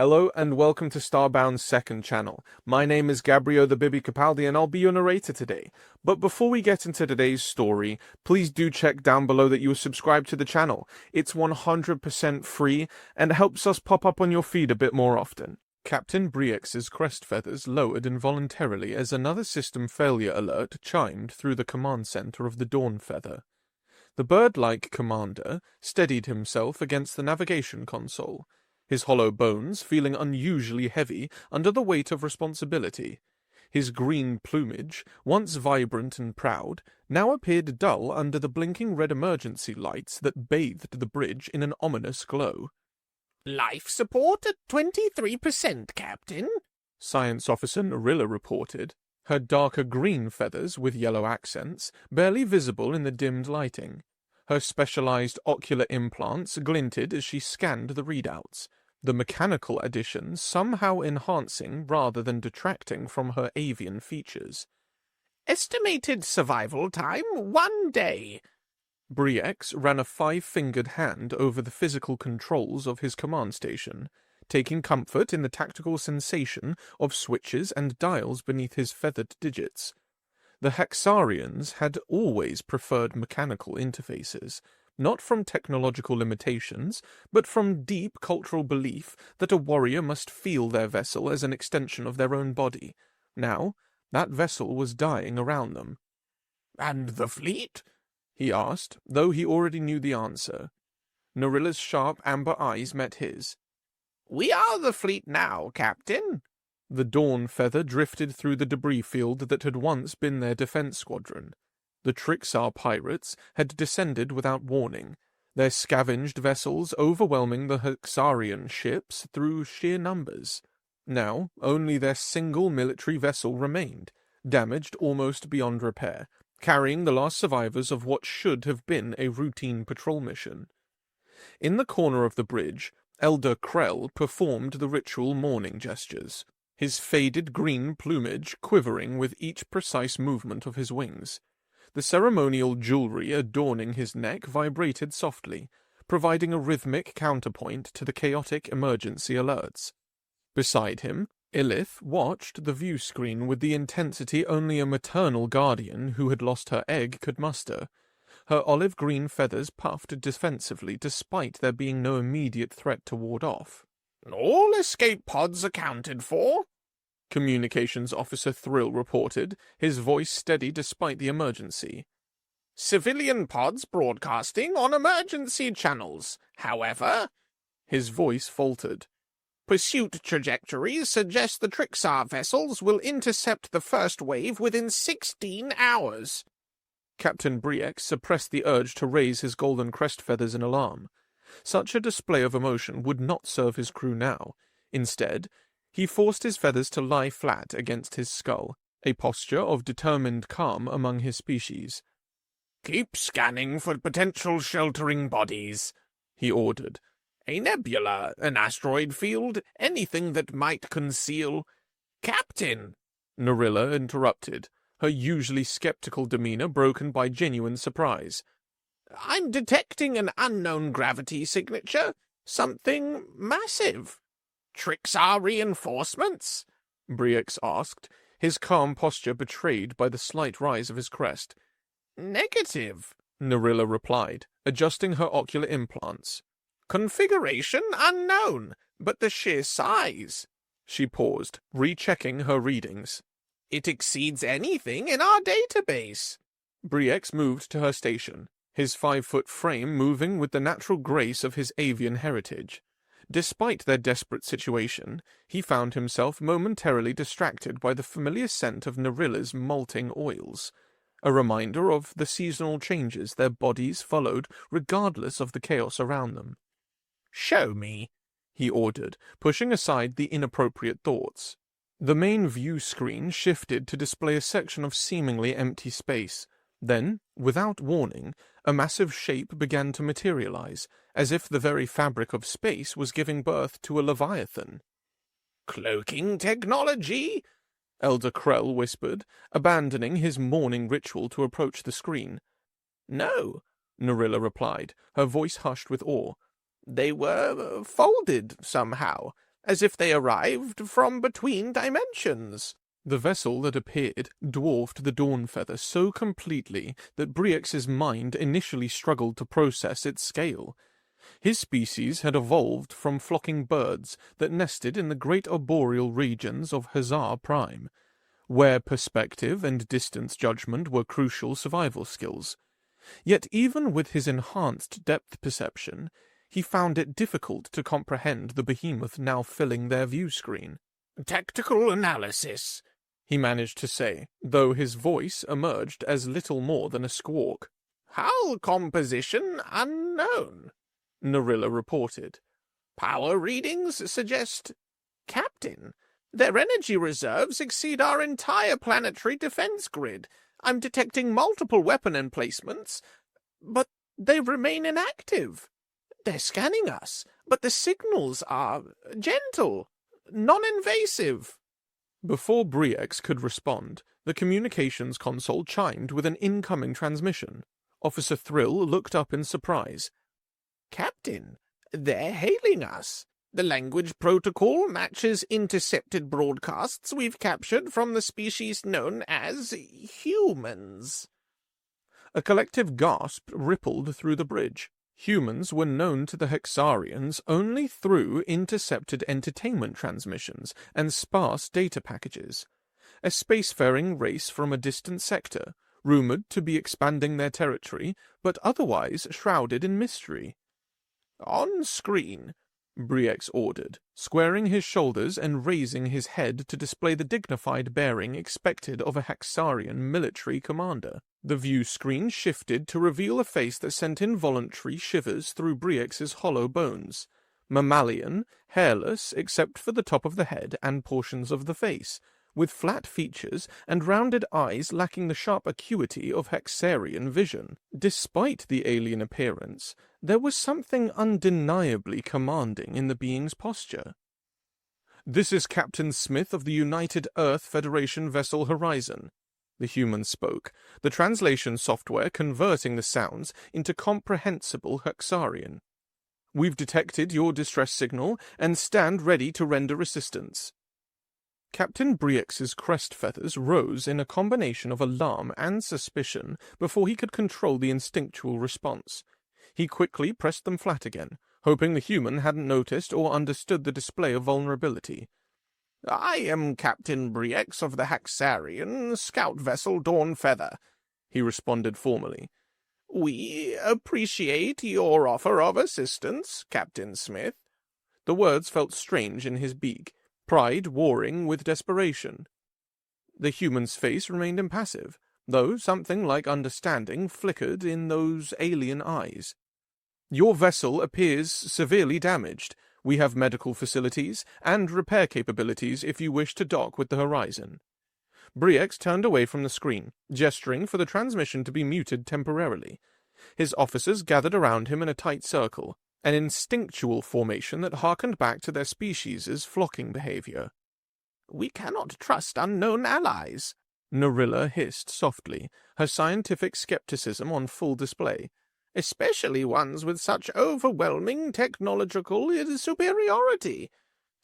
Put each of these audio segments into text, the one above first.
Hello and welcome to Starbound's second channel. My name is Gabriel the Bibi Capaldi and I'll be your narrator today. But before we get into today's story, please do check down below that you are subscribed to the channel. It's 100% free and helps us pop up on your feed a bit more often. Captain Briex's crest feathers lowered involuntarily as another system failure alert chimed through the command center of the Dawn Feather. The bird-like commander steadied himself against the navigation console, his hollow bones feeling unusually heavy under the weight of responsibility. His green plumage, once vibrant and proud, now appeared dull under the blinking red emergency lights that bathed the bridge in an ominous glow. "Life support at 23%, Captain," Science Officer Narilla reported, her darker green feathers with yellow accents barely visible in the dimmed lighting. Her specialized ocular implants glinted as she scanned the readouts, the mechanical additions somehow enhancing rather than detracting from her avian features. "Estimated survival time, 1 day." Briex ran a 5-fingered hand over the physical controls of his command station, taking comfort in the tactical sensation of switches and dials beneath his feathered digits. The Hexarians had always preferred mechanical interfaces, not from technological limitations, but from deep cultural belief that a warrior must feel their vessel as an extension of their own body. Now, that vessel was dying around them. "And the fleet?" he asked, though he already knew the answer. Narilla's sharp amber eyes met his. "We are the fleet now, Captain." The Dawn Feather drifted through the debris field that had once been their defense squadron. The Trixar pirates had descended without warning, their scavenged vessels overwhelming the Hexarian ships through sheer numbers. Now, only their single military vessel remained, damaged almost beyond repair, carrying the last survivors of what should have been a routine patrol mission. In the corner of the bridge, Elder Krell performed the ritual mourning gestures, his faded green plumage quivering with each precise movement of his wings. The ceremonial jewelry adorning his neck vibrated softly, providing a rhythmic counterpoint to the chaotic emergency alerts. Beside him, Elith watched the view screen with the intensity only a maternal guardian who had lost her egg could muster. Her olive-green feathers puffed defensively despite there being no immediate threat to ward off. "All escape pods accounted for," Communications Officer Thrill reported, his voice steady despite the emergency. "Civilian pods broadcasting on emergency channels. However," his voice faltered, "pursuit trajectories suggest the Trixar vessels will intercept the first wave within 16 hours. Captain Briex suppressed the urge to raise his golden crest feathers in alarm. Such a display of emotion would not serve his crew now. Instead, he forced his feathers to lie flat against his skull, a posture of determined calm among his species. "Keep scanning for potential sheltering bodies," he ordered. "A nebula, an asteroid field, anything that might conceal—" "Captain!" Narilla interrupted, her usually skeptical demeanor broken by genuine surprise. "I'm detecting an unknown gravity signature. Something massive." "Trixar reinforcements?" Briex asked, his calm posture betrayed by the slight rise of his crest. "Negative," Narilla replied, adjusting her ocular implants. "Configuration unknown, but the sheer size—" She paused, rechecking her readings. "It exceeds anything in our database." Briex moved to her station, his 5-foot frame moving with the natural grace of his avian heritage. Despite their desperate situation, he found himself momentarily distracted by the familiar scent of Narilla's malting oils, a reminder of the seasonal changes their bodies followed regardless of the chaos around them. "Show me," he ordered, pushing aside the inappropriate thoughts. The main view screen shifted to display a section of seemingly empty space. Then, without warning, a massive shape began to materialize, as if the very fabric of space was giving birth to a leviathan. "Cloaking technology," Elder Krell whispered, abandoning his morning ritual to approach the screen. "No," Narilla replied, her voice hushed with awe. "They were folded somehow. as if they arrived from between dimensions. The vessel that appeared dwarfed the Dawn Feather so completely that Briex's mind initially struggled to process its scale. His species had evolved from flocking birds that nested in the great arboreal regions of Hazar Prime, where perspective and distance judgment were crucial survival skills. Yet even with his enhanced depth perception, he found it difficult to comprehend the behemoth now filling their view screen. "Tactical analysis," he managed to say, though his voice emerged as little more than a squawk. "Hull composition unknown," Narilla reported. "Power readings suggest... Captain, their energy reserves exceed our entire planetary defense grid. I'm detecting multiple weapon emplacements, but they remain inactive. They're scanning us, but the signals are gentle, non-invasive." Before Briex could respond, the communications console chimed with an incoming transmission. Officer Thrill looked up in surprise. "Captain, they're hailing us. The language protocol matches intercepted broadcasts we've captured from the species known as humans." A collective gasp rippled through the bridge. Humans were known to the Hexarians only through intercepted entertainment transmissions and sparse data packages. A spacefaring race from a distant sector, rumored to be expanding their territory, but otherwise shrouded in mystery. "On screen," Briex ordered, squaring his shoulders and raising his head to display the dignified bearing expected of a Hexarian military commander. The view screen shifted to reveal a face that sent involuntary shivers through Briex's hollow bones. Mammalian, hairless except for the top of the head and portions of the face, with flat features and rounded eyes lacking the sharp acuity of Hexarian vision. Despite the alien appearance, there was something undeniably commanding in the being's posture. "This is Captain Smith of the United Earth Federation vessel Horizon," the human spoke, the translation software converting the sounds into comprehensible Hexarian. "We've detected your distress signal and stand ready to render assistance." Captain Briex's crest feathers rose in a combination of alarm and suspicion before he could control the instinctual response. He quickly pressed them flat again, hoping the human hadn't noticed or understood the display of vulnerability. "I am Captain Briex of the Hexarian scout vessel Dawn Feather," he responded formally. "We appreciate your offer of assistance, Captain Smith." The words felt strange in his beak, pride warring with desperation. The human's face remained impassive, though something like understanding flickered in those alien eyes. "Your vessel appears severely damaged. We have medical facilities and repair capabilities if you wish to dock with the Horizon." Briex turned away from the screen, gesturing for the transmission to be muted temporarily. His officers gathered around him in a tight circle, an instinctual formation that harkened back to their species' flocking behavior. "We cannot trust unknown allies," Narilla hissed softly, her scientific skepticism on full display. "especially ones with such overwhelming technological superiority.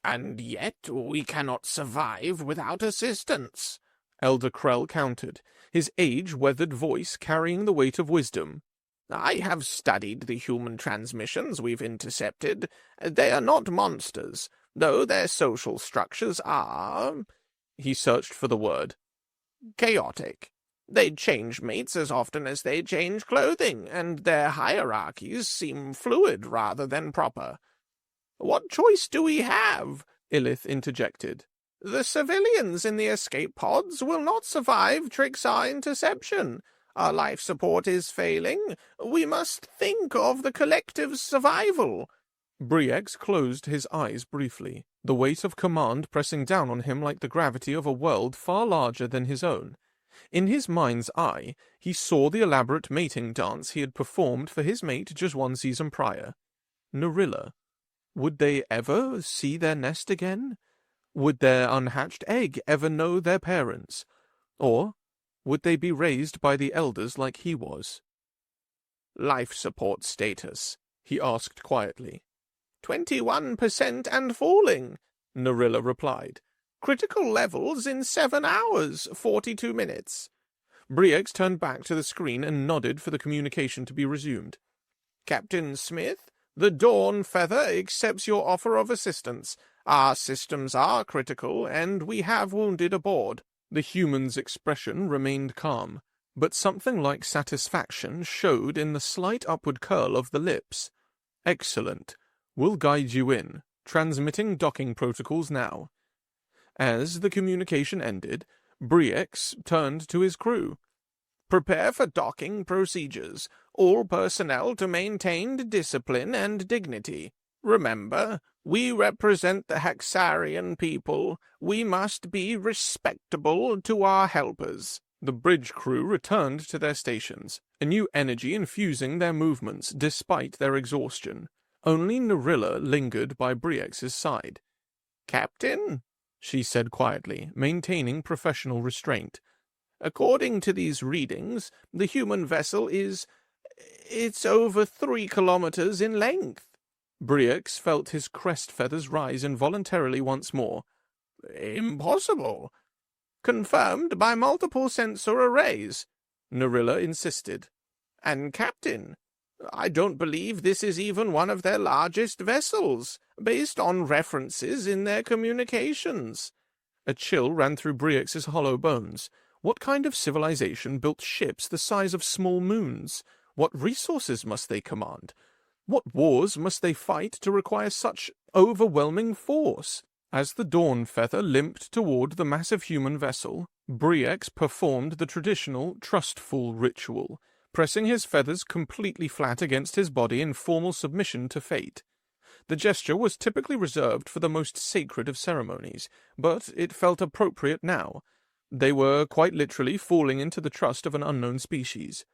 And yet we cannot survive without assistance," Elder Krell countered, his age-weathered voice carrying the weight of wisdom. "I have studied the human transmissions we've intercepted. They are not monsters, though their social structures are—" He searched for the word. "Chaotic. They change mates as often as they change clothing, and their hierarchies seem fluid rather than proper." "What choice do we have?" Illith interjected. "The civilians in the escape pods will not survive Trixar interception. Our life support is failing. We must think of the collective's survival." Briex closed his eyes briefly, the weight of command pressing down on him like the gravity of a world far larger than his own. In his mind's eye, he saw the elaborate mating dance he had performed for his mate just one season prior. Narilla. Would they ever see their nest again? Would their unhatched egg ever know their parents? Or would they be raised by the elders like he was? "Life support status," he asked quietly. 21% and falling. Narilla replied. Critical levels in 7 hours, 42 minutes. Briex turned back to the screen and nodded for the communication to be resumed. Captain Smith, the Dawn Feather accepts your offer of assistance. Our systems are critical, and we have wounded aboard. The human's expression remained calm, but something like satisfaction showed in the slight upward curl of the lips. Excellent. We'll guide you in. Transmitting docking protocols now. As the communication ended, Briex turned to his crew. Prepare for docking procedures. All personnel to maintain discipline and dignity. Remember, we represent the Hexarian people. We must be respectable to our helpers. The bridge crew returned to their stations, a new energy infusing their movements despite their exhaustion. Only Narilla lingered by Briex's side. Captain, she said quietly, maintaining professional restraint. According to these readings, the human vessel it's over 3 kilometers in length. Briex felt his crest feathers rise involuntarily once more. Impossible. Confirmed by multiple sensor arrays, Narilla insisted. And Captain, I don't believe this is even one of their largest vessels, based on references in their communications. A chill ran through Briex's hollow bones. What kind of civilization built ships the size of small moons? What resources must they command? What wars must they fight to require such overwhelming force? As the Dawn Feather limped toward the massive human vessel, Briex performed the traditional trustful ritual, pressing his feathers completely flat against his body in formal submission to fate. The gesture was typically reserved for the most sacred of ceremonies, but it felt appropriate now. They were quite literally falling into the trust of an unknown species.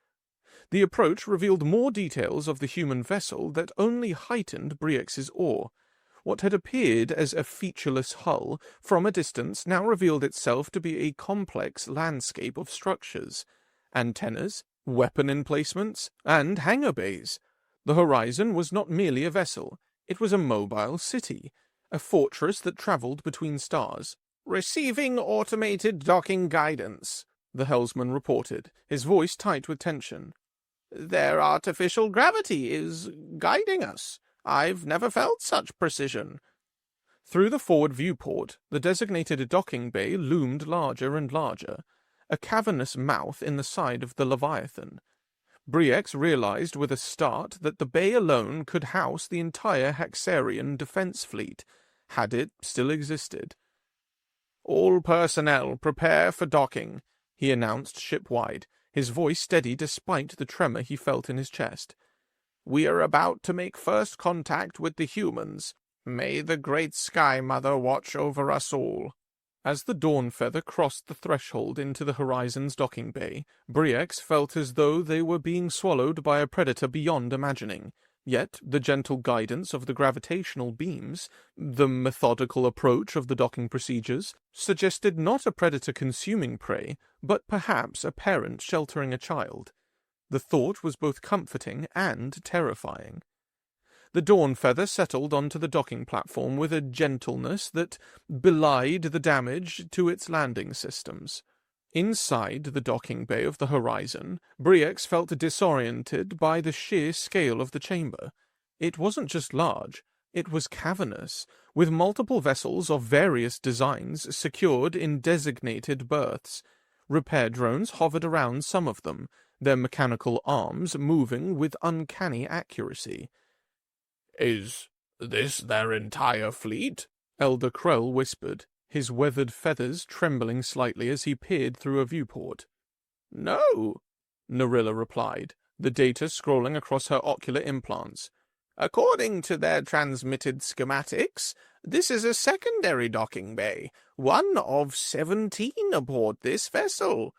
The approach revealed more details of the human vessel that only heightened Briex's awe. What had appeared as a featureless hull from a distance now revealed itself to be a complex landscape of structures, antennas, weapon emplacements, and hangar bays. The horizon was not merely a vessel, it was a mobile city, a fortress that traveled between stars. Receiving automated docking guidance, the helmsman reported, his voice tight with tension. Their artificial gravity is guiding us. I've never felt such precision. Through the forward viewport, the designated docking bay loomed larger and larger, a cavernous mouth in the side of the Leviathan. Briex realized with a start that the bay alone could house the entire Hexarian defense fleet, had it still existed. All personnel prepare for docking, he announced shipwide, his voice steady despite the tremor he felt in his chest. We are about to make first contact with the humans. May the great Sky Mother watch over us all. As the Dawn Feather crossed the threshold into the horizon's docking bay, Briex felt as though they were being swallowed by a predator beyond imagining. Yet the gentle guidance of the gravitational beams, the methodical approach of the docking procedures, suggested not a predator consuming prey, but perhaps a parent sheltering a child. The thought was both comforting and terrifying. The Dawn Feather settled onto the docking platform with a gentleness that belied the damage to its landing systems. Inside the docking bay of the horizon, Briex felt disoriented by the sheer scale of the chamber. It wasn't just large, it was cavernous, with multiple vessels of various designs secured in designated berths. Repair drones hovered around some of them, their mechanical arms moving with uncanny accuracy. "Is this their entire fleet?" Elder Krell whispered, his weathered feathers trembling slightly as he peered through a viewport. "No," Narilla replied, the data scrolling across her ocular implants. "According to their transmitted schematics, this is a secondary docking bay, one of 17 aboard this vessel."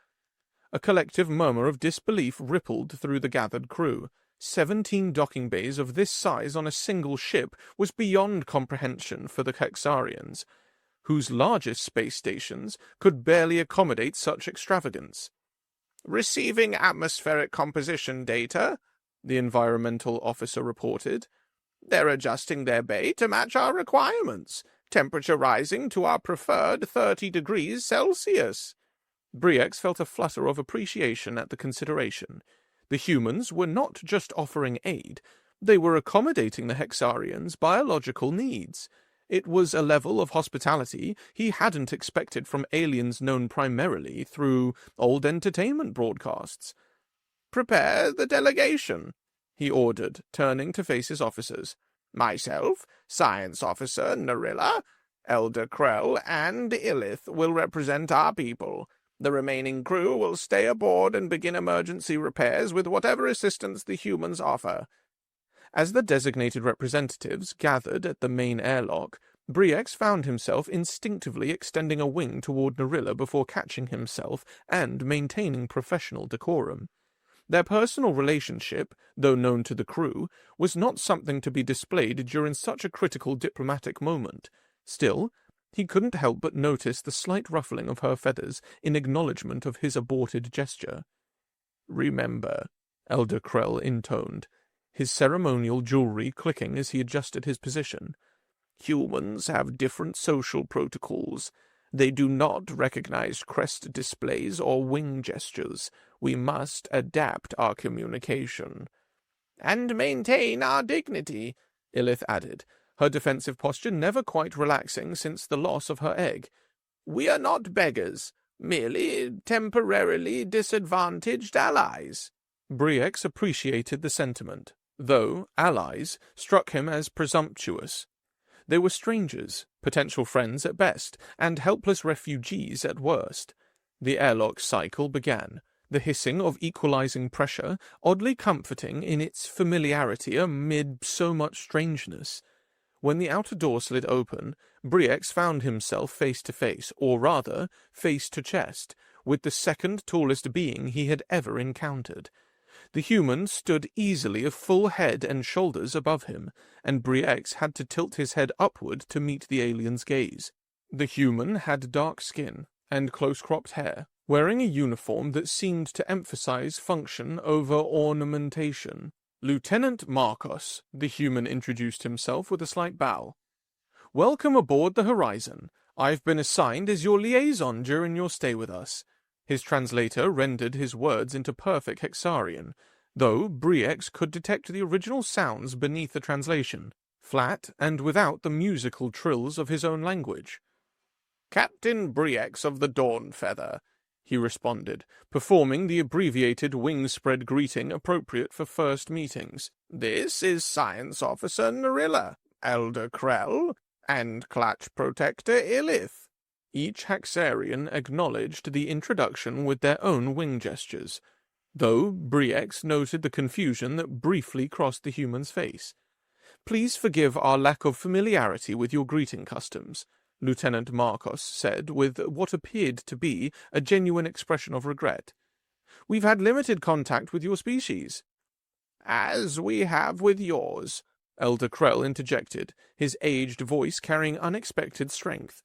A collective murmur of disbelief rippled through the gathered crew. 17 docking bays of this size on a single ship was beyond comprehension for the Hexarians, whose largest space stations could barely accommodate such extravagance. "Receiving atmospheric composition data," the environmental officer reported. "They're adjusting their bay to match our requirements. temperature rising to our preferred 30 degrees Celsius. Briex felt a flutter of appreciation at the consideration. The humans were not just offering aid, they were accommodating the Hexarians' biological needs. It was a level of hospitality he hadn't expected from aliens known primarily through old entertainment broadcasts. "Prepare the delegation," he ordered, turning to face his officers. "Myself, Science Officer Narilla, Elder Krell, and Illith will represent our people. The remaining crew will stay aboard and begin emergency repairs with whatever assistance the humans offer." As the designated representatives gathered at the main airlock, Briex found himself instinctively extending a wing toward Narilla before catching himself and maintaining professional decorum. Their personal relationship, though known to the crew, was not something to be displayed during such a critical diplomatic moment. Still, he couldn't help but notice the slight ruffling of her feathers in acknowledgement of his aborted gesture. "Remember," Elder Krell intoned, his ceremonial jewelry clicking as he adjusted his position, "humans have different social protocols. They do not recognize crest displays or wing gestures. We must adapt our communication." "And maintain our dignity," Illith added, her defensive posture never quite relaxing since the loss of her egg. "We are not beggars, merely temporarily disadvantaged allies." Briex appreciated the sentiment, though allies struck him as presumptuous. They were strangers, potential friends at best, and helpless refugees at worst. The airlock cycle began, the hissing of equalizing pressure oddly comforting in its familiarity amid so much strangeness. When the outer door slid open, Briex found himself face to face, or rather, face to chest, with the second tallest being he had ever encountered. The human stood easily a full head and shoulders above him, and Briex had to tilt his head upward to meet the alien's gaze. The human had dark skin and close-cropped hair, wearing a uniform that seemed to emphasize function over ornamentation. "Lieutenant Marcos," the human introduced himself with a slight bow. "Welcome aboard the Horizon. I've been assigned as your liaison during your stay with us." His translator rendered his words into perfect Hexarian, though Briex could detect the original sounds beneath the translation, flat and without the musical trills of his own language. "Captain Briex of the Dawn Feather," he responded, performing the abbreviated wing-spread greeting appropriate for first meetings. "This is Science Officer Narilla, Elder Krell, and Clutch Protector Illith." Each Hexarian acknowledged the introduction with their own wing gestures, though Briex noted the confusion that briefly crossed the human's face. "Please forgive our lack of familiarity with your greeting customs," Lieutenant Marcos said with what appeared to be a genuine expression of regret. "We've had limited contact with your species." "As we have with yours," Elder Krell interjected, his aged voice carrying unexpected strength.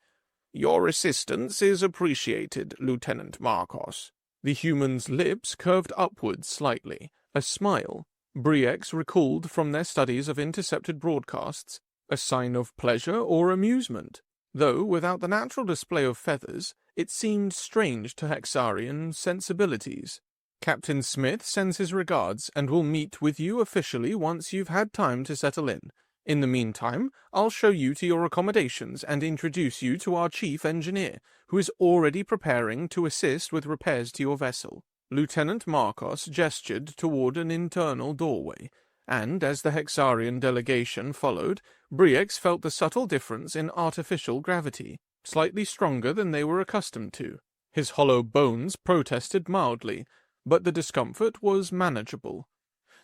"Your assistance is appreciated, Lieutenant Marcos." The human's lips curved upwards slightly, a smile, Briex recalled from their studies of intercepted broadcasts, a sign of pleasure or amusement. Though without the natural display of feathers, it seemed strange to Hexarian sensibilities. "Captain Smith sends his regards and will meet with you officially once you've had time to settle in. In the meantime, I'll show you to your accommodations and introduce you to our chief engineer, who is already preparing to assist with repairs to your vessel." Lieutenant Marcos gestured toward an internal doorway, and as the Hexarian delegation followed, Briex felt the subtle difference in artificial gravity, slightly stronger than they were accustomed to. His hollow bones protested mildly, but the discomfort was manageable.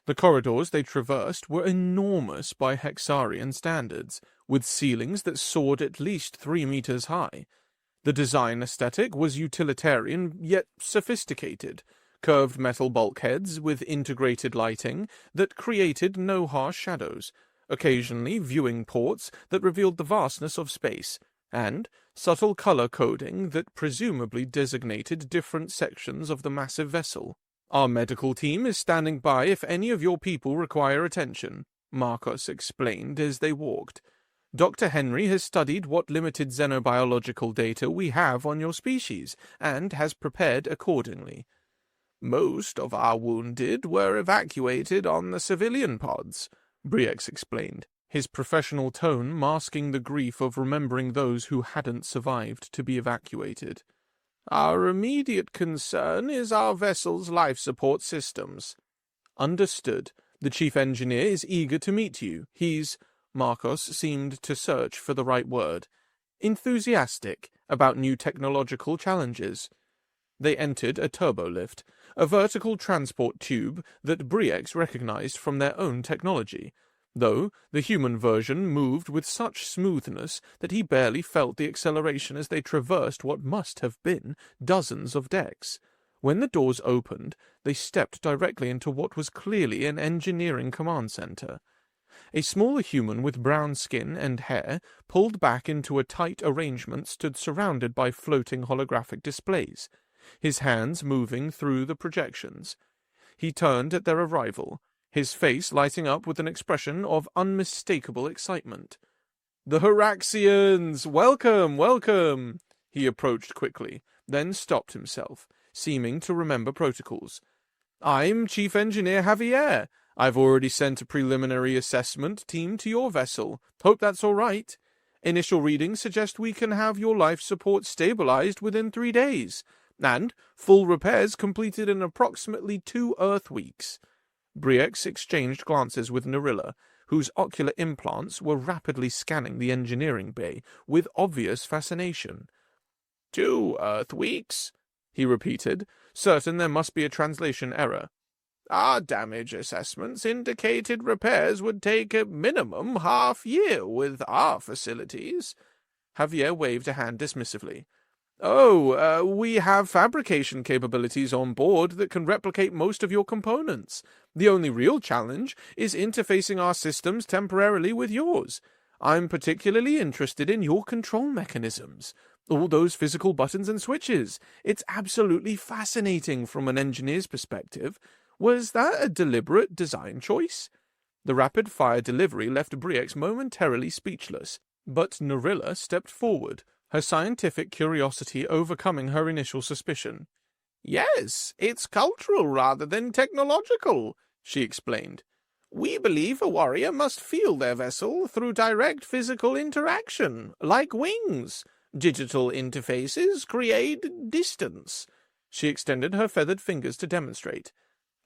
The corridors they traversed were enormous by Hexarian standards, with ceilings that soared at least 3 meters high. The design aesthetic was utilitarian yet sophisticated, curved metal bulkheads with integrated lighting that created no harsh shadows, occasionally viewing ports that revealed the vastness of space, and subtle color coding that presumably designated different sections of the massive vessel. "Our medical team is standing by if any of your people require attention," Marcos explained as they walked. Dr. Henry has studied what limited xenobiological data we have on your species, and has prepared accordingly. Most of our wounded were evacuated on the civilian pods, Briex explained, his professional tone masking the grief of remembering those who hadn't survived to be evacuated. Our immediate concern is our vessel's life support systems. Understood. The chief engineer is eager to meet you. He's... Marcos seemed to search for the right word. Enthusiastic about new technological challenges. They entered a turbolift, a vertical transport tube that Briex recognized from their own technology, though the human version moved with such smoothness that he barely felt the acceleration as they traversed what must have been dozens of decks. When the doors opened, they stepped directly into what was clearly an engineering command center. A smaller human with brown skin and hair, pulled back into a tight arrangement, stood surrounded by floating holographic displays, his hands moving through the projections. He turned at their arrival, his face lighting up with an expression of unmistakable excitement. "The Haraxians! Welcome, welcome!" He approached quickly, then stopped himself, seeming to remember protocols. "I'm Chief Engineer Javier. I've already sent a preliminary assessment team to your vessel. Hope that's all right. Initial readings suggest we can have your life support stabilized within 3 days, and full repairs completed in approximately 2 Earth weeks." Briex exchanged glances with Narilla, whose ocular implants were rapidly scanning the engineering bay with obvious fascination. 2 Earth weeks? He repeated, certain there must be a translation error. Our damage assessments indicated repairs would take a minimum half-year with our facilities. Javier waved a hand dismissively. "Oh, we have fabrication capabilities on board that can replicate most of your components. The only real challenge is interfacing our systems temporarily with yours. I'm particularly interested in your control mechanisms. All those physical buttons and switches. It's absolutely fascinating from an engineer's perspective. Was that a deliberate design choice?" The rapid-fire delivery left Briex momentarily speechless, but Narilla stepped forward, her scientific curiosity overcoming her initial suspicion. "Yes, it's cultural rather than technological," she explained. "We believe a warrior must feel their vessel through direct physical interaction, like wings. Digital interfaces create distance." She extended her feathered fingers to demonstrate.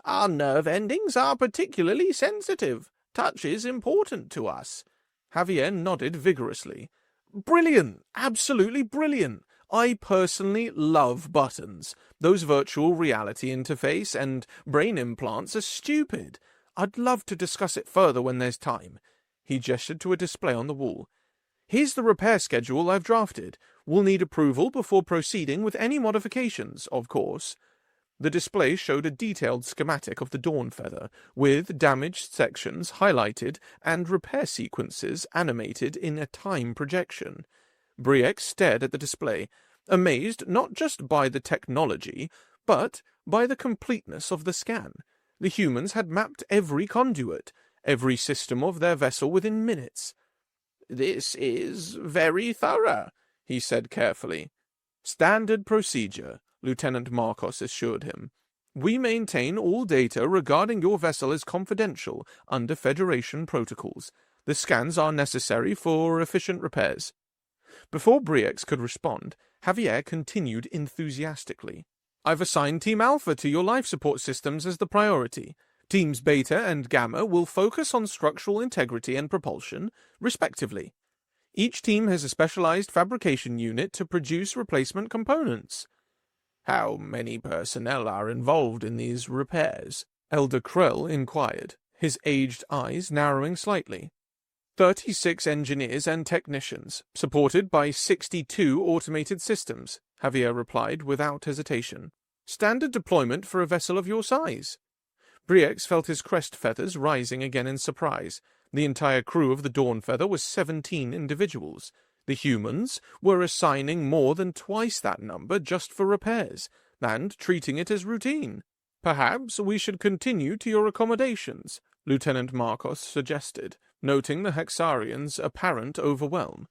"Our nerve endings are particularly sensitive. Touch is important to us." Javier nodded vigorously. "Brilliant! Absolutely brilliant! I personally love buttons. Those virtual reality interface and brain implants are stupid. I'd love to discuss it further when there's time." He gestured to a display on the wall. "Here's the repair schedule I've drafted. We'll need approval before proceeding with any modifications, of course." The display showed a detailed schematic of the Dawn Feather, with damaged sections highlighted and repair sequences animated in a time projection. Briex stared at the display, amazed not just by the technology, but by the completeness of the scan. The humans had mapped every conduit, every system of their vessel within minutes. "This is very thorough," he said carefully. "Standard procedure," Lieutenant Marcos assured him. "We maintain all data regarding your vessel as confidential under Federation protocols. The scans are necessary for efficient repairs." Before Briex could respond, Javier continued enthusiastically. "I've assigned Team Alpha to your life support systems as the priority. Teams Beta and Gamma will focus on structural integrity and propulsion, respectively. Each team has a specialized fabrication unit to produce replacement components." "How many personnel are involved in these repairs?" Elder Krell inquired, his aged eyes narrowing slightly. 36 engineers and technicians, supported by 62 automated systems, Javier replied without hesitation. "Standard deployment for a vessel of your size." Briex felt his crest feathers rising again in surprise. The entire crew of the Dawn Feather was 17 individuals. The humans were assigning more than twice that number just for repairs, and treating it as routine. "Perhaps we should continue to your accommodations," Lieutenant Marcos suggested, noting the Hexarians' apparent overwhelm.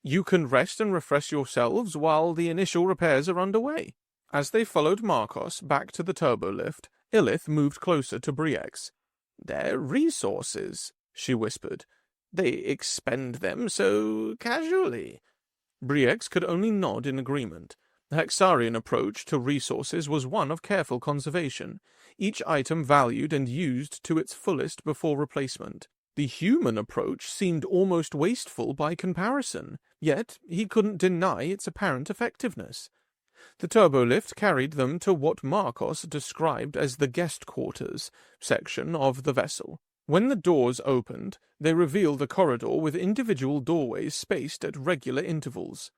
"You can rest and refresh yourselves while the initial repairs are underway." As they followed Marcos back to the turbolift, Ilith moved closer to Briex. "Their resources," she whispered. "They expend them so casually." Briex could only nod in agreement. The Hexarian approach to resources was one of careful conservation, each item valued and used to its fullest before replacement. The human approach seemed almost wasteful by comparison, yet he couldn't deny its apparent effectiveness. The turbolift carried them to what Marcos described as the guest quarters section of the vessel. When the doors opened, they revealed a corridor with individual doorways spaced at regular intervals.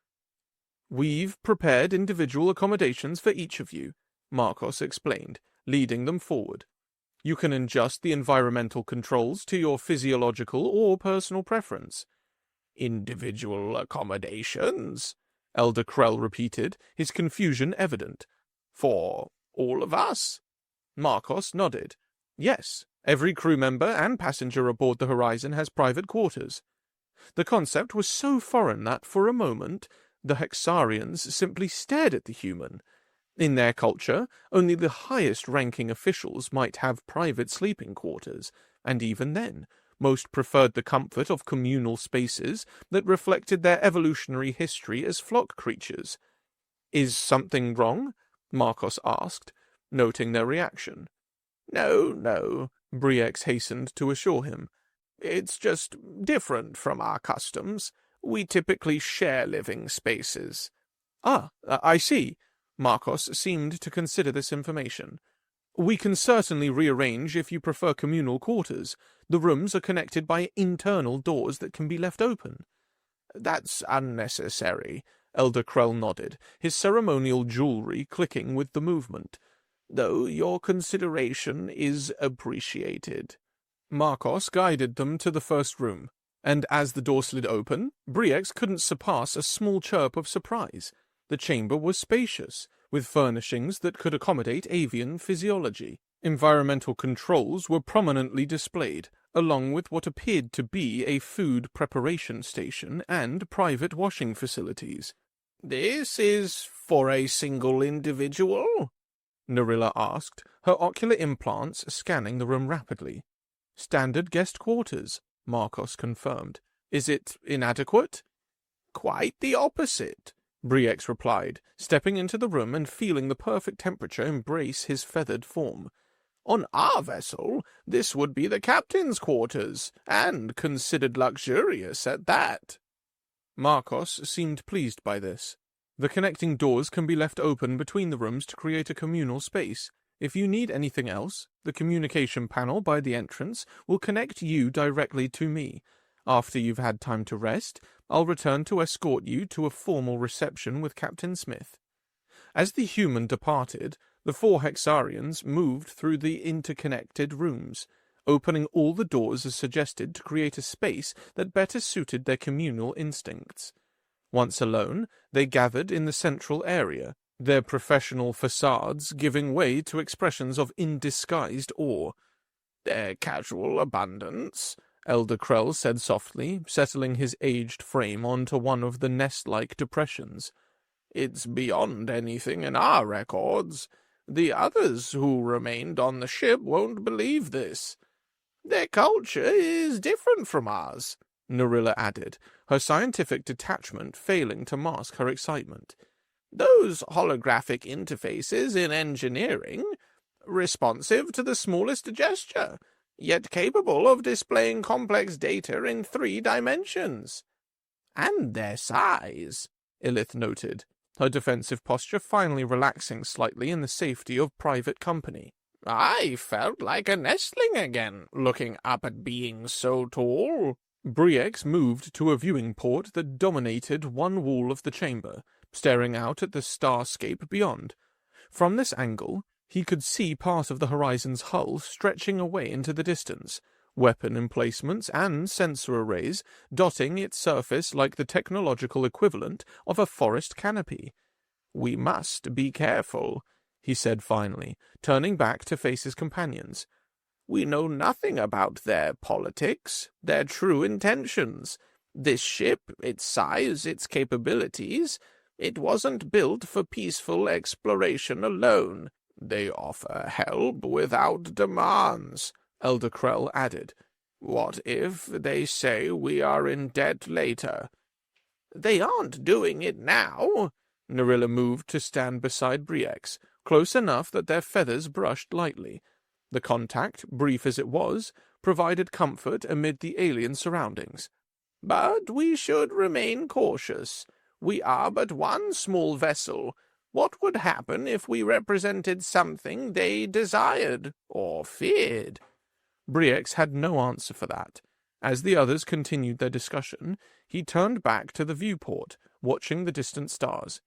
"We've prepared individual accommodations for each of you," Marcos explained, leading them forward. "You can adjust the environmental controls to your physiological or personal preference." "Individual accommodations?" Elder Krell repeated, his confusion evident. "For all of us?" Marcos nodded. "Yes, every crew member and passenger aboard the Horizon has private quarters." The concept was so foreign that, for a moment, the Hexarians simply stared at the human. In their culture, only the highest-ranking officials might have private sleeping quarters, and even then, most preferred the comfort of communal spaces that reflected their evolutionary history as flock creatures. "Is something wrong?" Marcos asked, noting their reaction. No, Briex hastened to assure him. "It's just different from our customs. We typically share living spaces." "Ah, I see." Marcos seemed to consider this information. "We can certainly rearrange if you prefer communal quarters. The rooms are connected by internal doors that can be left open." "That's unnecessary," Elder Krell nodded, his ceremonial jewelry clicking with the movement. "Though your consideration is appreciated." Marcos guided them to the first room, and as the door slid open, Briex couldn't surpass a small chirp of surprise. The chamber was spacious, with furnishings that could accommodate avian physiology. Environmental controls were prominently displayed, along with what appeared to be a food preparation station and private washing facilities. "This is for a single individual?" Narilla asked, her ocular implants scanning the room rapidly. "Standard guest quarters," Marcos confirmed. "Is it inadequate?" "Quite the opposite," Briex replied, stepping into the room and feeling the perfect temperature embrace his feathered form. "On our vessel, this would be the captain's quarters, and considered luxurious at that." Marcos seemed pleased by this. "The connecting doors can be left open between the rooms to create a communal space. If you need anything else, the communication panel by the entrance will connect you directly to me. After you've had time to rest, I'll return to escort you to a formal reception with Captain Smith." As the human departed, the 4 Hexarians moved through the interconnected rooms, opening all the doors as suggested to create a space that better suited their communal instincts. Once alone, they gathered in the central area, their professional facades giving way to expressions of undisguised awe. "Their casual abundance," Elder Krell said softly, settling his aged frame onto one of the nest-like depressions. "It's beyond anything in our records. The others who remained on the ship won't believe this. Their culture is different from ours," Narilla added, her scientific detachment failing to mask her excitement. "Those holographic interfaces in engineering, responsive to the smallest gesture, yet capable of displaying complex data in 3 dimensions. And their size," Ilith noted, her defensive posture finally relaxing slightly in the safety of private company. "I felt like a nestling again, looking up at beings so tall." Briex moved to a viewing port that dominated one wall of the chamber, staring out at the starscape beyond. From this angle, he could see part of the Horizon's hull stretching away into the distance, weapon emplacements and sensor arrays dotting its surface like the technological equivalent of a forest canopy. "We must be careful," he said finally, turning back to face his companions. We know nothing about their politics, their true intentions. This ship, its size, its capabilities, it wasn't built for peaceful exploration alone. They offer help without demands," Elder Krell added. "What if they say we are in debt later?" "They aren't doing it now." Narilla moved to stand beside Briex, close enough that their feathers brushed lightly. The contact, brief as it was, provided comfort amid the alien surroundings. "But we should remain cautious. We are but one small vessel. What would happen if we represented something they desired or feared?" Briex had no answer for that. As the others continued their discussion, he turned back to the viewport, watching the distant stars.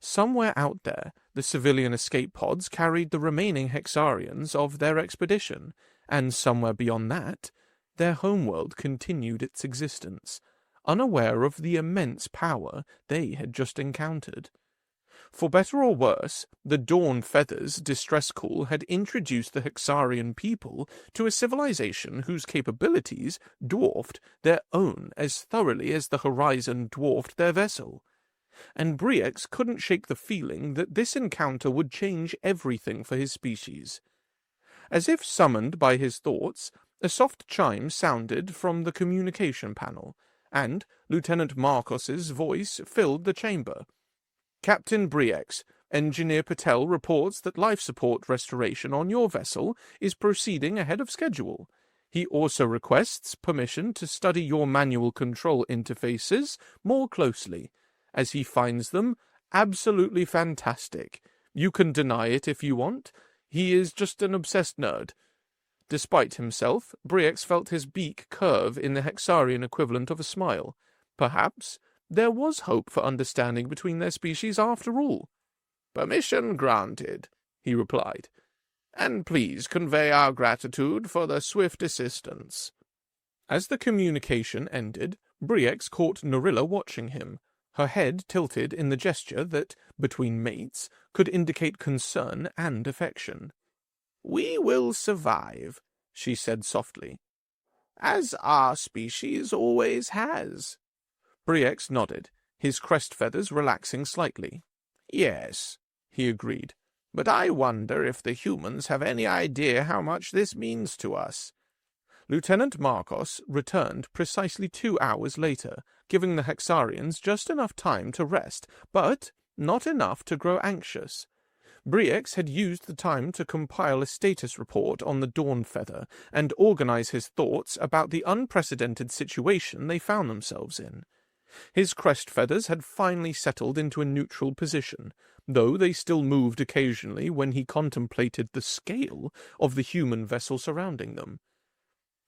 Somewhere out there, the civilian escape pods carried the remaining Hexarians of their expedition, and somewhere beyond that, their homeworld continued its existence, unaware of the immense power they had just encountered. For better or worse, the Dawn Feathers distress call had introduced the Hexarian people to a civilization whose capabilities dwarfed their own as thoroughly as the Horizon dwarfed their vessel. And Briex couldn't shake the feeling that this encounter would change everything for his species. As if summoned by his thoughts, a soft chime sounded from the communication panel, and Lieutenant Marcos's voice filled the chamber. "Captain Briex, Engineer Patel reports that life support restoration on your vessel is proceeding ahead of schedule. He also requests permission to study your manual control interfaces more closely, as he finds them absolutely fantastic. You can deny it if you want. He is just an obsessed nerd." Despite himself, Briex felt his beak curve in the Hexarian equivalent of a smile. Perhaps there was hope for understanding between their species after all. "Permission granted," he replied. "And please convey our gratitude for the swift assistance." As the communication ended, Briex caught Narilla watching him, her head tilted in the gesture that, between mates, could indicate concern and affection. "We will survive," she said softly, "as our species always has." Briex nodded, his crest feathers relaxing slightly. "Yes," he agreed, "but I wonder if the humans have any idea how much this means to us." Lieutenant Marcos returned precisely 2 hours later, giving the Hexarians just enough time to rest, but not enough to grow anxious. Briex had used the time to compile a status report on the Dawn Feather and organize his thoughts about the unprecedented situation they found themselves in. His crest feathers had finally settled into a neutral position, though they still moved occasionally when he contemplated the scale of the human vessel surrounding them.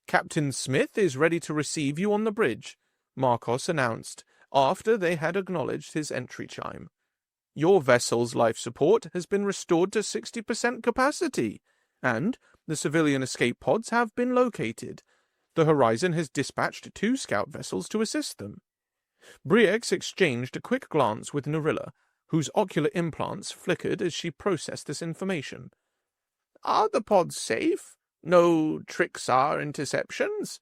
"Captain Smith is ready to receive you on the bridge," Marcos announced, after they had acknowledged his entry chime. "Your vessel's life support has been restored to 60% capacity, and the civilian escape pods have been located. The Horizon has dispatched 2 scout vessels to assist them." Briex exchanged a quick glance with Narilla, whose ocular implants flickered as she processed this information. "Are the pods safe? No Trixar interceptions?"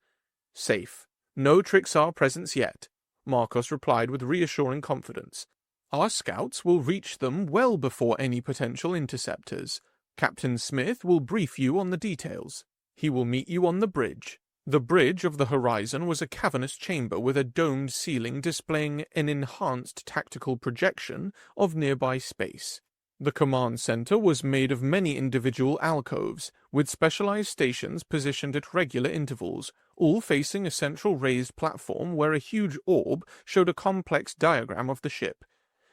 "Safe. No Trixar presence yet," Marcos replied with reassuring confidence. "Our scouts will reach them well before any potential interceptors. Captain Smith will brief you on the details. He will meet you on the bridge." The bridge of the Horizon was a cavernous chamber with a domed ceiling displaying an enhanced tactical projection of nearby space. The command center was made of many individual alcoves, with specialized stations positioned at regular intervals, all facing a central raised platform where a huge orb showed a complex diagram of the ship.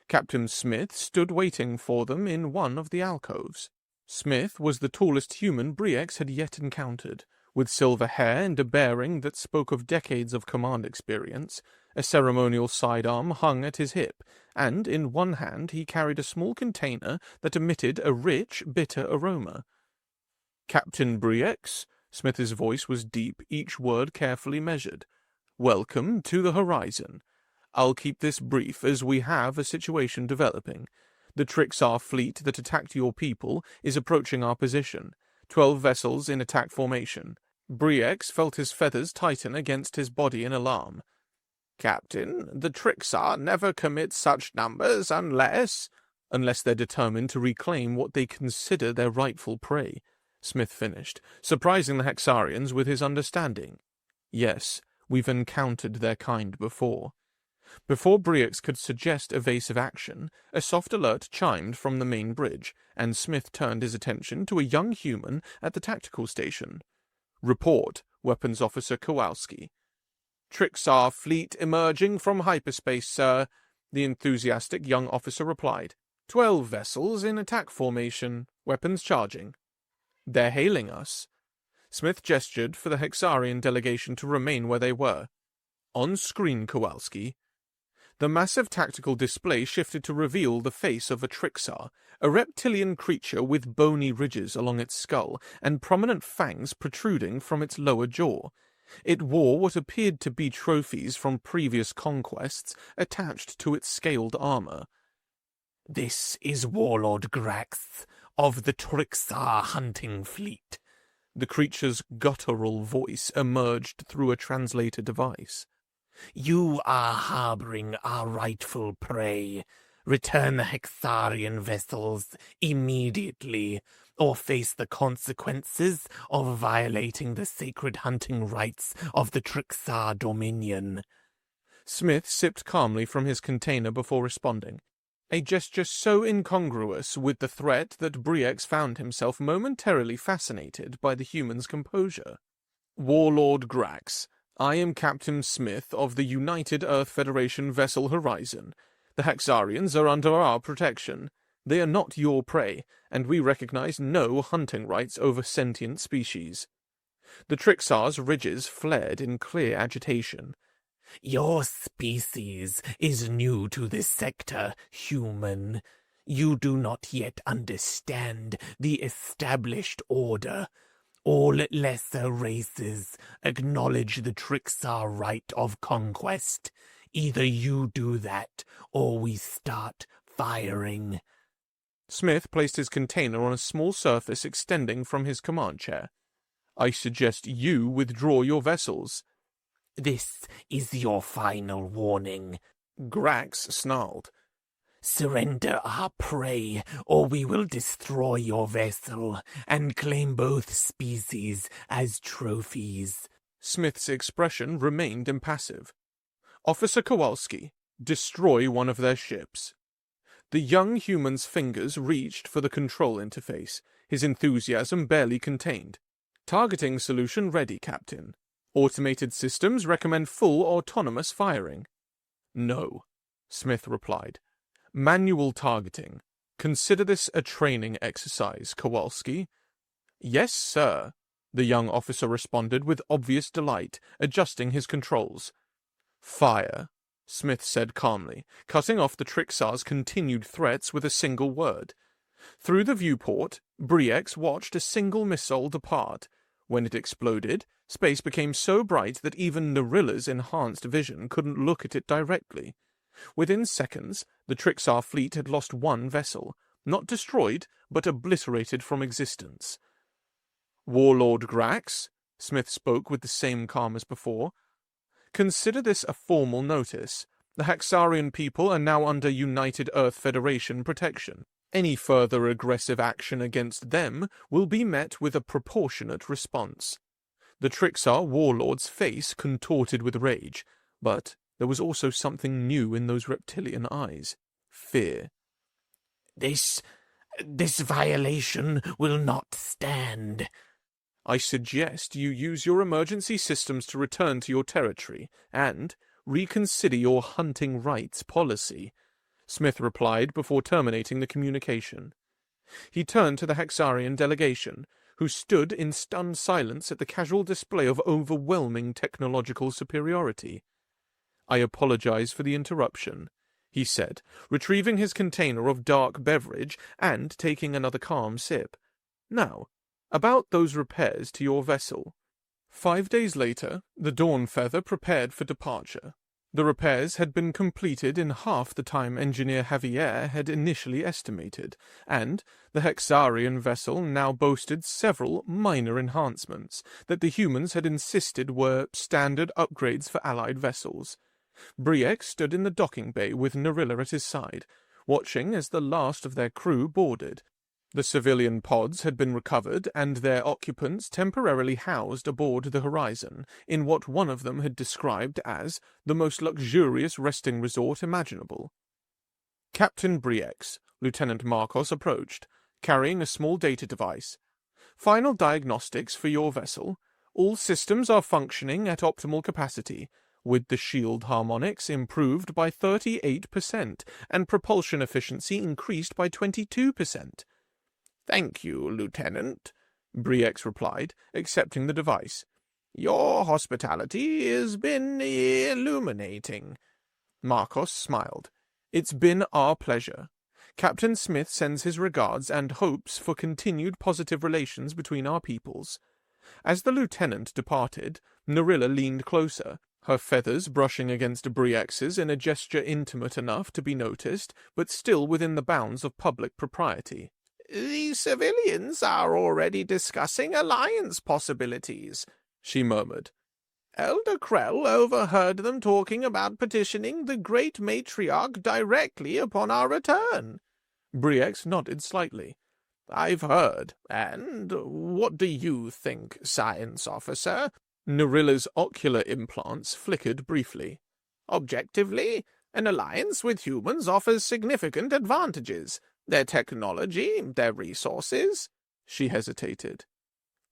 Captain Smith stood waiting for them in one of the alcoves. Smith was the tallest human Briex had yet encountered. With silver hair and a bearing that spoke of decades of command experience, a ceremonial sidearm hung at his hip, and in one hand he carried a small container that emitted a rich, bitter aroma. "Captain Briex," Smith's voice was deep, each word carefully measured. "Welcome to the Horizon. I'll keep this brief as we have a situation developing. The Trixar fleet that attacked your people is approaching our position. 12 vessels in attack formation. Briex felt his feathers tighten against his body in alarm. Captain, the Trixar never commit such numbers unless they're determined to reclaim what they consider their rightful prey, Smith finished, surprising the Hexarians with his understanding. Yes, we've encountered their kind before. Before Briex could suggest evasive action, a soft alert chimed from the main bridge, and Smith turned his attention to a young human at the tactical station. Report, Weapons Officer Kowalski. Trixar fleet emerging from hyperspace, sir, the enthusiastic young officer replied. 12 vessels in attack formation, weapons charging. They're hailing us. Smith gestured for the Hexarian delegation to remain where they were. On screen, Kowalski. The massive tactical display shifted to reveal the face of a Trixar, a reptilian creature with bony ridges along its skull and prominent fangs protruding from its lower jaw. It wore what appeared to be trophies from previous conquests attached to its scaled armor. "This is Warlord Grax of the Trixar hunting fleet." The creature's guttural voice emerged through a translator device. "You are harboring our rightful prey. Return the Hexarian vessels immediately, or face the consequences of violating the sacred hunting rights of the Trixar Dominion." Smith sipped calmly from his container before responding, a gesture so incongruous with the threat that Briex found himself momentarily fascinated by the human's composure. "Warlord Grax, I am Captain Smith of the United Earth Federation vessel Horizon. The Hexarians are under our protection. They are not your prey, and we recognize no hunting rights over sentient species." The Trixar's ridges flared in clear agitation. "Your species is new to this sector, human. You do not yet understand the established order. All lesser races acknowledge the Trixar right of conquest. Either you do that, or we start firing." Smith placed his container on a small surface extending from his command chair. "I suggest you withdraw your vessels." "This is your final warning," Grax snarled. "Surrender our prey, or we will destroy your vessel and claim both species as trophies." Smith's expression remained impassive. "Officer Kowalski, destroy one of their ships." The young human's fingers reached for the control interface, his enthusiasm barely contained. "Targeting solution ready, Captain. Automated systems recommend full autonomous firing." "No," Smith replied. "Manual targeting. Consider this a training exercise, Kowalski." "Yes, sir," the young officer responded with obvious delight, adjusting his controls. "Fire," Smith said calmly, cutting off the Trixar's continued threats with a single word. Through the viewport, Briex watched a single missile depart. When it exploded, space became so bright that even Narilla's enhanced vision couldn't look at it directly. Within seconds, the Trixar fleet had lost one vessel, not destroyed, but obliterated from existence. "Warlord Grax," Smith spoke with the same calm as before, "consider this a formal notice. The Hexarian people are now under United Earth Federation protection. Any further aggressive action against them will be met with a proportionate response." The Trixar warlord's face contorted with rage, but there was also something new in those reptilian eyes. Fear. This violation will not stand." "I suggest you use your emergency systems to return to your territory and reconsider your hunting rights policy," Smith replied before terminating the communication. He turned to the Hexarian delegation, who stood in stunned silence at the casual display of overwhelming technological superiority. "I apologize for the interruption," he said, retrieving his container of dark beverage and taking another calm sip. "Now, about those repairs to your vessel." 5 days later, the Dawn Feather prepared for departure. The repairs had been completed in half the time Engineer Javier had initially estimated, and the Hexarian vessel now boasted several minor enhancements that the humans had insisted were standard upgrades for Allied vessels. Briek stood in the docking bay with Narilla at his side, watching as the last of their crew boarded. The civilian pods had been recovered and their occupants temporarily housed aboard the Horizon in what one of them had described as the most luxurious resting resort imaginable. Captain Briek, Lieutenant Marcos approached, carrying a small data device. "Final diagnostics for your vessel. All systems are functioning at optimal capacity, with the shield harmonics improved by 38% and propulsion efficiency increased by 22%. "Thank you, Lieutenant," Briek replied, accepting the device. "Your hospitality has been illuminating." Marcos smiled. "It's been our pleasure. Captain Smith sends his regards and hopes for continued positive relations between our peoples." As the lieutenant departed, Narilla leaned closer, her feathers brushing against Briek's in a gesture intimate enough to be noticed, but still within the bounds of public propriety. "The civilians are already discussing alliance possibilities," she murmured. "Elder Krell overheard them talking about petitioning the Great Matriarch directly upon our return." Briek nodded slightly. "I've heard. And what do you think, Science Officer?" Narilla's ocular implants flickered briefly. "Objectively, an alliance with humans offers significant advantages. Their technology, their resources." She hesitated.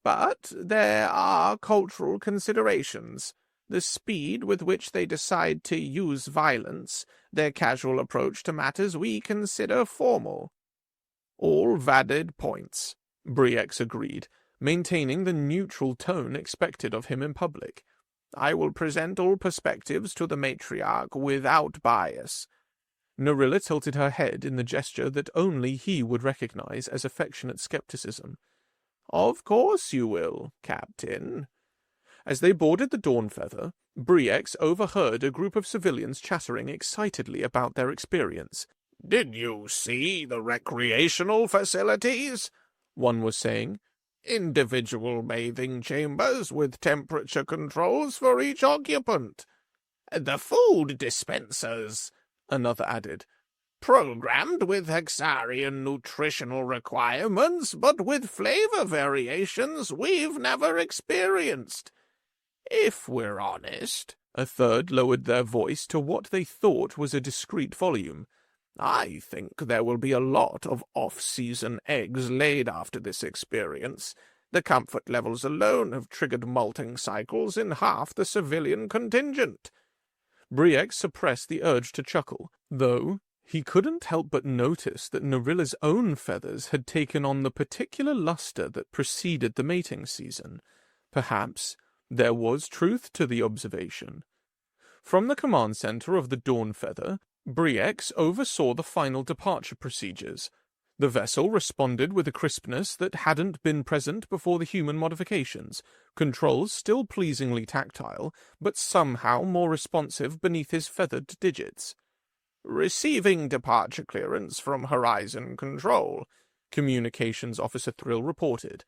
"But there are cultural considerations. The speed with which they decide to use violence, their casual approach to matters we consider formal." "All valid points," Briek agreed, maintaining the neutral tone expected of him in public. "I will present all perspectives to the matriarch without bias." Narilla tilted her head in the gesture that only he would recognize as affectionate skepticism. "Of course you will, Captain." As they boarded the Dawnfeather, Briek overheard a group of civilians chattering excitedly about their experience. "Did you see the recreational facilities?" one was saying. "Individual bathing chambers with temperature controls for each occupant. The food dispensers," another added. "Programmed with Hexarian nutritional requirements, but with flavor variations we've never experienced. If we're honest," a third lowered their voice to what they thought was a discreet volume, "I think there will be a lot of off-season eggs laid after this experience. The comfort levels alone have triggered molting cycles in half the civilian contingent." Briek suppressed the urge to chuckle, though he couldn't help but notice that Narilla's own feathers had taken on the particular luster that preceded the mating season. Perhaps there was truth to the observation. From the command center of the Dawnfeather, Briek oversaw the final departure procedures. The vessel responded with a crispness that hadn't been present before the human modifications, controls still pleasingly tactile, but somehow more responsive beneath his feathered digits. "Receiving departure clearance from Horizon Control," Communications Officer Thrill reported.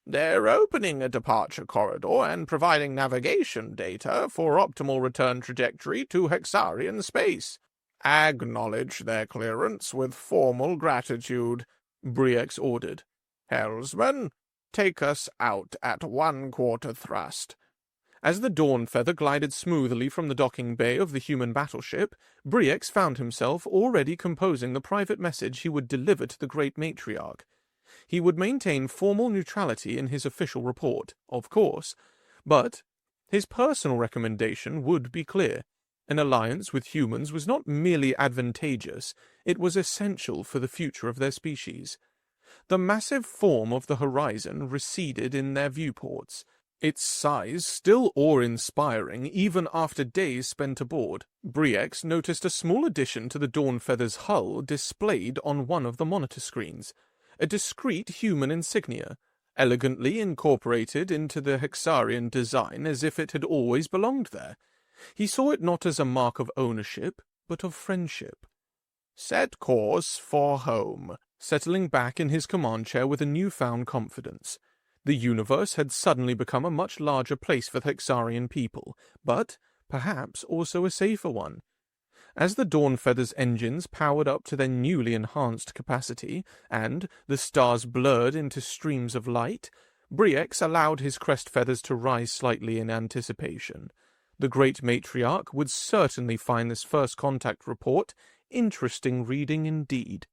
"They're opening a departure corridor and providing navigation data for optimal return trajectory to Hexarian space. Acknowledge their clearance with formal gratitude," Briek ordered. "Helmsman, take us out at 1/4 thrust." As the Dawnfeather glided smoothly from the docking bay of the human battleship, Briek found himself already composing the private message he would deliver to the Great Matriarch. He would maintain formal neutrality in his official report, of course, but his personal recommendation would be clear. An alliance with humans was not merely advantageous, it was essential for the future of their species. The massive form of the Horizon receded in their viewports, its size still awe-inspiring even after days spent aboard. Briek noticed a small addition to the Dawnfeather's hull displayed on one of the monitor screens, a discreet human insignia, elegantly incorporated into the Hexarian design as if it had always belonged there. He saw it not as a mark of ownership, but of friendship. Set course for home. Settling back in his command chair with a newfound confidence. The universe had suddenly become a much larger place for Trixarian people, but perhaps also a safer one. As the Dawnfeather's engines powered up to their newly enhanced capacity, and the stars blurred into streams of light, Briex allowed his crest feathers to rise slightly in anticipation. The great matriarch would certainly find this first contact report interesting reading indeed.